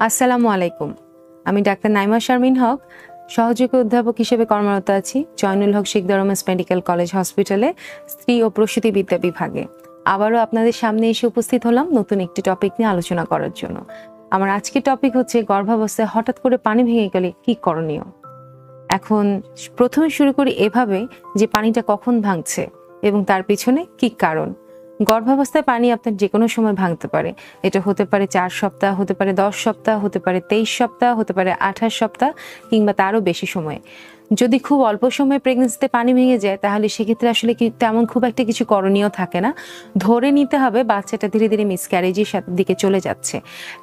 আসসালামু আলাইকুম। আমি ডাক্তার নাইমা শারমিন হক, সহযোগী অধ্যাপক হিসেবে কর্মরত আছি জয়নুল হক শিকদার ওমেন্স মেডিকেল কলেজ হসপিটালে স্ত্রী ও প্রসূতিবিদ্যা বিভাগে। আবারও আপনাদের সামনে এসে উপস্থিত হলাম নতুন একটি টপিক নিয়ে আলোচনা করার জন্য। আমার আজকের টপিক হচ্ছে গর্ভাবস্থায় হঠাৎ করে পানি ভেঙে গেলে কি করণীয়। এখন প্রথমে শুরু করি এভাবে যে পানিটা কখন ভাঙছে এবং তার পিছনে কি কারণ। গর্ভাবস্থায় পানি আপনার যে কোনো সময় ভাঙতে পারে। এটা হতে পারে 4 সপ্তাহ, হতে পারে 10 সপ্তাহ, হতে পারে 23 সপ্তাহ, হতে পারে 28 সপ্তাহ কিংবা তারও বেশি সময়। যদি খুব অল্প সময়ে প্রেগনেন্সিতে পানি ভেঙে যায় তাহলে সেক্ষেত্রে আসলে কি তেমন খুব একটা কিছু করণীয় থাকে না। ধরে নিতে হবে বাচ্চাটা ধীরে ধীরে মিসক্যারেজের দিকে চলে যাচ্ছে।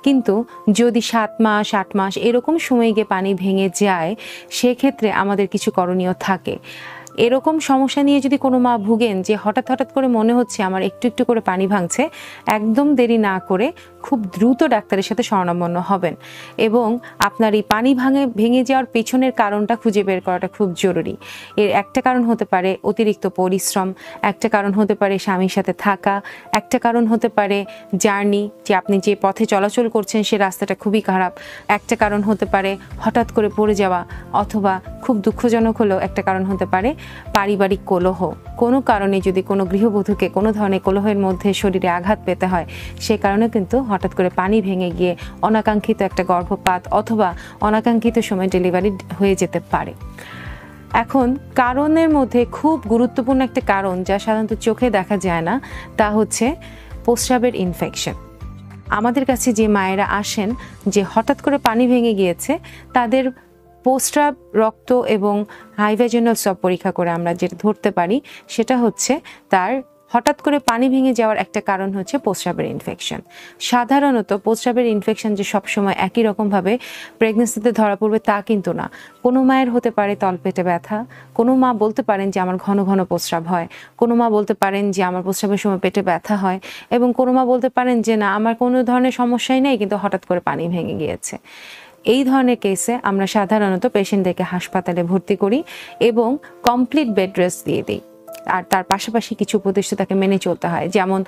কিন্তু যদি 7 মাস 8 মাস এরকম সময়ে গিয়ে পানি ভেঙে যায় সেক্ষেত্রে আমাদের কিছু করণীয় থাকে। এরকম সমস্যা নিয়ে যদি কোনো মা ভুগেন যে হঠাৎ হঠাৎ করে মনে হচ্ছে আমার একটু একটু করে পানি ভাঙছে, একদম দেরি না করে খুব দ্রুত ডাক্তারের সাথে শরণাপন্ন হবেন এবং আপনার এই পানি ভেঙে যাওয়ার পেছনের কারণটা খুঁজে বের করাটা খুব জরুরি। এর একটা কারণ হতে পারে অতিরিক্ত পরিশ্রম, একটা কারণ হতে পারে স্বামীর সাথে থাকা, একটা কারণ হতে পারে জার্নি, যে আপনি যে পথে চলাচল করছেন সে রাস্তাটা খুবই খারাপ, একটা কারণ হতে পারে হঠাৎ করে পড়ে যাওয়া, অথবা খুব দুঃখজনক হলেও একটা কারণ হতে পারে পারিবারিক কলহ। কোনো কারণে যদি কোনো গৃহবধূকে কোনো ধরনের কলহের মধ্যে শরীরে আঘাত পেতে হয় সে কারণে কিন্তু হঠাৎ করে পানি ভেঙে গিয়ে অনাকাঙ্ক্ষিত একটা গর্ভপাত অথবা অনাকাঙ্ক্ষিত সময় ডেলিভারি হয়ে যেতে পারে। এখন কারণের মধ্যে খুব গুরুত্বপূর্ণ একটা কারণ যা সাধারণত চোখে দেখা যায় না, তা হচ্ছে প্রস্রাবের ইনফেকশন। আমাদের কাছে যে মায়েরা আসেন যে হঠাৎ করে পানি ভেঙে গিয়েছে তাদের প্রস্রাব, রক্ত এবং হাইভ্যাজিনাল সব পরীক্ষা করে আমরা যেটা ধরতে পারি সেটা হচ্ছে তার হঠাৎ করে পানি ভেঙে যাওয়ার একটা কারণ হচ্ছে প্রস্রাবের ইনফেকশন। সাধারণত প্রস্রাবের ইনফেকশন যে সবসময় একই রকমভাবে প্রেগনেন্সিতে ধরা পড়বে তা কিন্তু না। কোনো মায়ের হতে পারে তলপেটে ব্যথা, কোনো মা বলতে পারেন যে আমার ঘন ঘন প্রস্রাব হয়, কোনো মা বলতে পারেন যে আমার প্রস্রাবের সময় পেটে ব্যথা হয়, এবং কোনো মা বলতে পারেন যে না আমার কোনো ধরনের সমস্যাই নেই কিন্তু হঠাৎ করে পানি ভেঙে গিয়েছে। এই ধরনের কেসে আমরা সাধারণত পেশেন্টদেরকে হাসপাতালে ভর্তি করি এবং কমপ্লিট বেড রেস্ট দিয়ে দিই। আর তার পাশাপাশি কিছু উপদেশ তাকে মেনে চলতে হয়, যেমন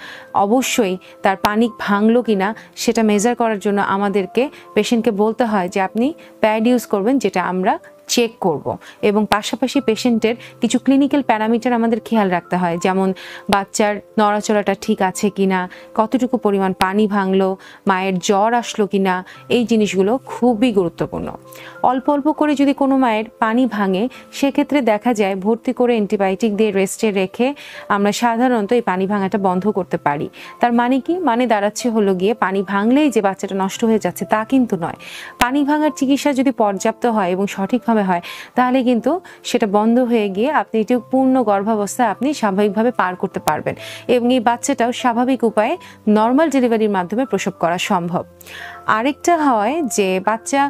অবশ্যই তার পানি ভাঙলো কিনা সেটা মেজার করার জন্য আমাদেরকে পেশেন্টকে বলতে হয় যে আপনি প্যাড ইউজ করবেন, যেটা আমরা চেক করব, এবং পাশাপাশি পেশেন্টের কিছু ক্লিনিক্যাল প্যারামিটার আমাদের খেয়াল রাখতে হয়, যেমন বাচ্চার নড়াচড়াটা ঠিক আছে কিনা, কতটুকু পরিমাণ পানি ভাঙলো, মায়ের জ্বর আসলো কিনা, এই জিনিসগুলো খুবই গুরুত্বপূর্ণ। অল্প অল্প করে যদি কোনো মায়ের পানি ভাঙে সেক্ষেত্রে দেখা যায় ভর্তি করে অ্যান্টিবায়োটিক দিয়ে রেস্টে রেখে আমরা সাধারণত এই পানি ভাঙাটা বন্ধ করতে পারি। তার মানে কি, মানে দাঁড়াচ্ছে হলো গিয়ে পানি ভাঙলেই যে বাচ্চাটা নষ্ট হয়ে যাচ্ছে তা কিন্তু নয়। পানি ভাঙার চিকিৎসা যদি পর্যাপ্ত হয় এবং সঠিকভাবে হয় তাহলে কিন্তু সেটা বন্ধ হয়ে গিয়ে আপনি এটি পূর্ণ গর্ভাবস্থায় আপনি স্বাভাবিকভাবে পার করতে পারবেন এবং এই বাচ্চাটাও স্বাভাবিক উপায়ে নর্মাল ডেলিভারির মাধ্যমে প্রসব করা সম্ভব। আরেকটা হয় যে বাচ্চা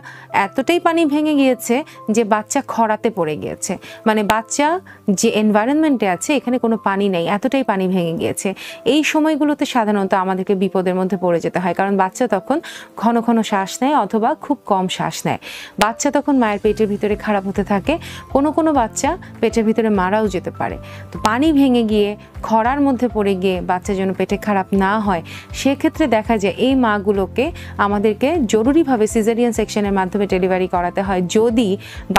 এতটাই পানি ভেঙে গিয়েছে যে বাচ্চা খরাতে পড়ে গিয়েছে, মানে বাচ্চা যে এনভায়রনমেন্টে আছে এখানে কোনো পানি নেই, এতটাই পানি ভেঙে গিয়েছে। এই সময়গুলোতে সাধারণত আমাদেরকে বিপদের মধ্যে পড়ে যেতে হয়, কারণ বাচ্চা তখন ঘন ঘন শ্বাস নেয় অথবা খুব কম শ্বাস নেয়। বাচ্চা তখন মায়ের পেটের ভিতরে খারাপ হতে থাকে, কোনো বাচ্চা পেটের ভিতরে মারাও যেতে পারে। তো পানি ভেঙে গিয়ে খরার মধ্যে পড়ে গিয়ে বাচ্চা যেন পেটে খারাপ না হয় সেক্ষেত্রে দেখা যায় এই মাগুলোকে আমাদেরকে জরুরিভাবে সিজারিয়ান সেকশনের মাধ্যমে ডেলিভারি করাতে হয় যদি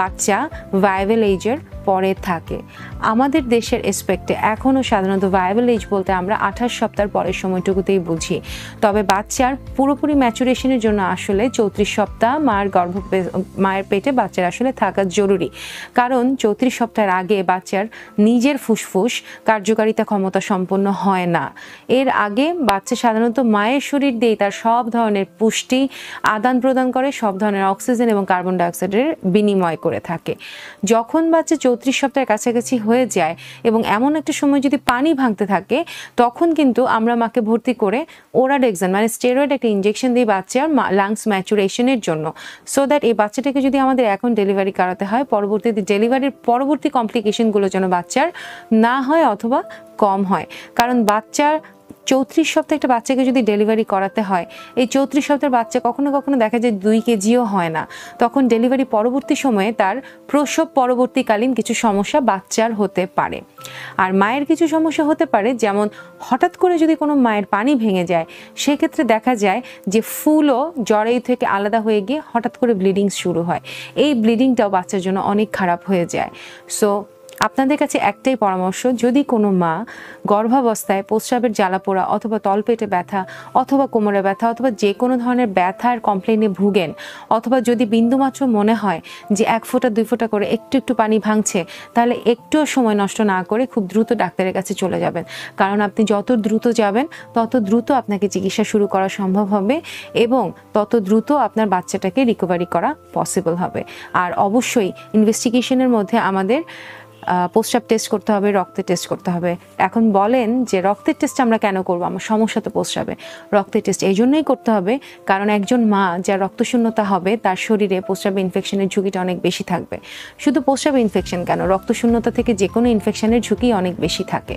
বাচ্চা ভায়াবল এজের পরে থাকে। আমাদের দেশের এসপেক্টে এখনও সাধারণত ভায়াবল এজ বলতে আমরা 28 সপ্তাহ পরের সময়টুকুতেই বুঝি, তবে বাচ্চার পুরোপুরি ম্যাচুরেশনের জন্য আসলে 34 সপ্তাহ মায়ের পেটে বাচ্চার আসলে থাকা জরুরি, কারণ 34 সপ্তাহের আগে বাচ্চার নিজের ফুসফুস কার্যকারিতা ক্ষমতা সম্পন্ন হয় না। এর আগে বাচ্চা সাধারণত মায়ের শরীর দিয়ে তার সব ধরনের পুষ্টি আদান প্রদান করে, সব ধরনের অক্সিজেন এবং কার্বন ডাইঅক্সাইডের বিনিময় করে থাকে। যখন বাচ্চা 34 সপ্তাহের কাছাকাছি হয়ে যায় এবং এমন একটা সময় যদি পানি ভাঙতে থাকে তখন কিন্তু আমরা মাকে ভর্তি করে ওরাডেক্সান মানে স্টেরয়েড একটা ইনজেকশন দিই বাচ্চার লাংস ম্যাচুরেশনের জন্য, সো দ্যাট এই বাচ্চাটাকে যদি আমাদের এখন ডেলিভারি করাতে হয় পরবর্তীতে ডেলিভারির পরবর্তী কমপ্লিকেশনগুলো যেন বাচ্চার না হয় অথবা কম হয়। কারণ বাচ্চার 34 সপ্তাহে একটা বাচ্চাকে যদি ডেলিভারি করাতে হয়, এই 34 সপ্তাহের বাচ্চা কখনো কখনো দেখা যায় 2 কেজিও হয় না। তখন ডেলিভারি পরবর্তী সময়ে তার প্রসব পরবর্তীকালীন কিছু সমস্যা বাচ্চার হতে পারে। আর মায়ের কিছু সমস্যা হতে পারে, যেমন হঠাৎ করে যদি কোনো মায়ের পানি ভেঙে যায়, সেক্ষেত্রে দেখা যায় যে ফুলও জরায়ু থেকে আলাদা হয়ে গিয়ে হঠাৎ করে ব্লিডিং শুরু হয়। এই ব্লিডিংটাও বাচ্চার জন্য অনেক খারাপ হয়ে যায়। সো আপনাদের কাছে একটাই পরামর্শ, যদি কোনো মা গর্ভাবস্থায় প্রস্রাবের জ্বালাপোড়া অথবা তলপেটে ব্যথা অথবা কোমরে ব্যথা অথবা যে কোনো ধরনের ব্যথার কমপ্লেনে ভুগেন, অথবা যদি বিন্দুমাত্র মনে হয় যে 1 ফোঁটা 2 ফোঁটা করে একটু একটু পানি ভাঙছে, তাহলে একটুও সময় নষ্ট না করে খুব দ্রুত ডাক্তারের কাছে চলে যাবেন। কারণ আপনি যত দ্রুত যাবেন তত দ্রুত আপনাকে চিকিৎসা শুরু করা সম্ভব হবে এবং তত দ্রুত আপনার বাচ্চাটাকে রিকভারি করা পসিবল হবে। আর অবশ্যই ইনভেস্টিগেশনের মধ্যে আমাদের প্রস্রাব টেস্ট করতে হবে, রক্তের টেস্ট করতে হবে। এখন বলেন যে রক্তের টেস্ট আমরা কেন করবো? আমার সমস্যা তো প্রস্রাবে। রক্তের টেস্ট এই জন্যই করতে হবে কারণ একজন মা যার রক্তশূন্যতা হবে তার শরীরে প্রস্রাবে ইনফেকশনের ঝুঁকিটা অনেক বেশি থাকবে। শুধু প্রস্রাবে ইনফেকশন কেন, রক্তশূন্যতা থেকে যে কোনো ইনফেকশনের ঝুঁকি অনেক বেশি থাকে।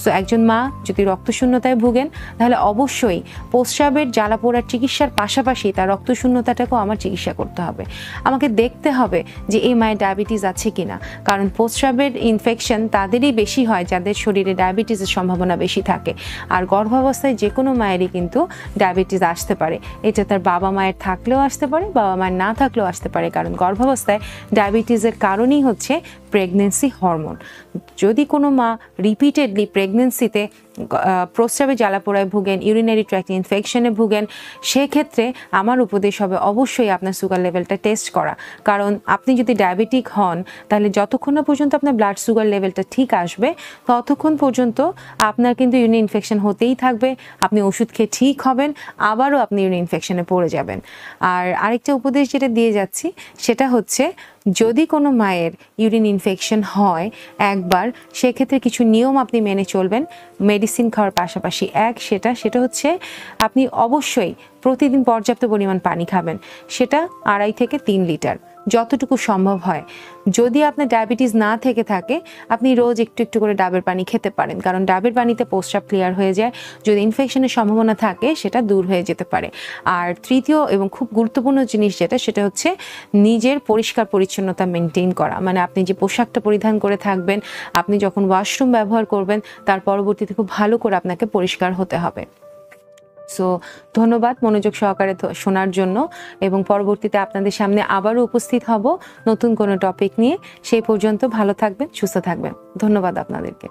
সো একজন মা যদি রক্তশূন্যতায় ভুগেন, তাহলে অবশ্যই প্রস্রাবের জ্বালাপোড়ার চিকিৎসার পাশাপাশি তার রক্তশূন্যতাটাকেও আমার চিকিৎসা করতে হবে। আমাকে দেখতে হবে যে এই মায়ের ডায়াবেটিস আছে কিনা, কারণ প্রস্রাবের ইনফেকশন তাদেরই বেশি হয় যাদের শরীরে ডায়াবেটিসের সম্ভাবনা বেশি থাকে। আর গর্ভাবস্থায় যে কোনো মায়েরই কিন্তু ডায়াবেটিস আসতে পারে। এটা তার বাবা মায়ের থাকলেও আসতে পারে, বাবা মায়ের না থাকলেও আসতে পারে, কারণ গর্ভাবস্থায় ডায়াবেটিসের কারণই হচ্ছে প্রেগনেন্সি হরমোন। যদি কোনো মা রিপিটেডলি প্রেগনেন্সিতে প্রস্রাবে জ্বালাপোড়ায় ভুগেন, ইউরিনারি ট্র্যাক্ট ইনফেকশনে ভুগেন, সেক্ষেত্রে আমার উপদেশ হবে অবশ্যই আপনার সুগার লেভেলটা টেস্ট করা। কারণ আপনি যদি ডায়াবেটিক হন, তাহলে যতক্ষণ না পর্যন্ত আপনার ব্লাড সুগার লেভেলটা ঠিক আসবে, ততক্ষণ পর্যন্ত আপনার কিন্তু ইউরিন ইনফেকশন হতেই থাকবে। আপনি ওষুধ খেয়ে ঠিক হবেন, আবারও আপনি ইউরিন ইনফেকশনে পড়ে যাবেন। আর আরেকটা উপদেশ যেটা দিয়ে যাচ্ছি সেটা হচ্ছে, যদি কোনো মায়ের ইউরিন ইনফেকশন হয় একবার, সেক্ষেত্রে কিছু নিয়ম আপনি মেনে চলবেন মেডিসিন খাওয়ার পাশাপাশি। সেটা হচ্ছে আপনি অবশ্যই প্রতিদিন পর্যাপ্ত পরিমাণ পানি খাবেন, সেটা 2.5 থেকে 3 লিটার যতটুকু সম্ভব হয়। যদি আপনার ডায়াবেটিস না থেকে থাকে, আপনি রোজ একটু একটু করে ডাবের পানি খেতে পারেন, কারণ ডাবের পানিতে প্রস্রাব ক্লিয়ার হয়ে যায়। যদি ইনফেকশনের সম্ভাবনা থাকে সেটা দূর হয়ে যেতে পারে। আর তৃতীয় এবং খুব গুরুত্বপূর্ণ জিনিস সেটা হচ্ছে নিজের পরিষ্কার পরিচ্ছন্নতা মেনটেন করা। মানে আপনি যে পোশাকটা পরিধান করে থাকবেন, আপনি যখন ওয়াশরুম ব্যবহার করবেন, তার পরবর্তীতে খুব ভালো করে আপনাকে পরিষ্কার হতে হবে। সো ধন্যবাদ মনোযোগ সহকারে শোনার জন্য, এবং পরবর্তীতে আপনাদের সামনে আবারও উপস্থিত হব নতুন কোনো টপিক নিয়ে। সেই পর্যন্ত ভালো থাকবেন, সুস্থ থাকবেন। ধন্যবাদ আপনাদেরকে।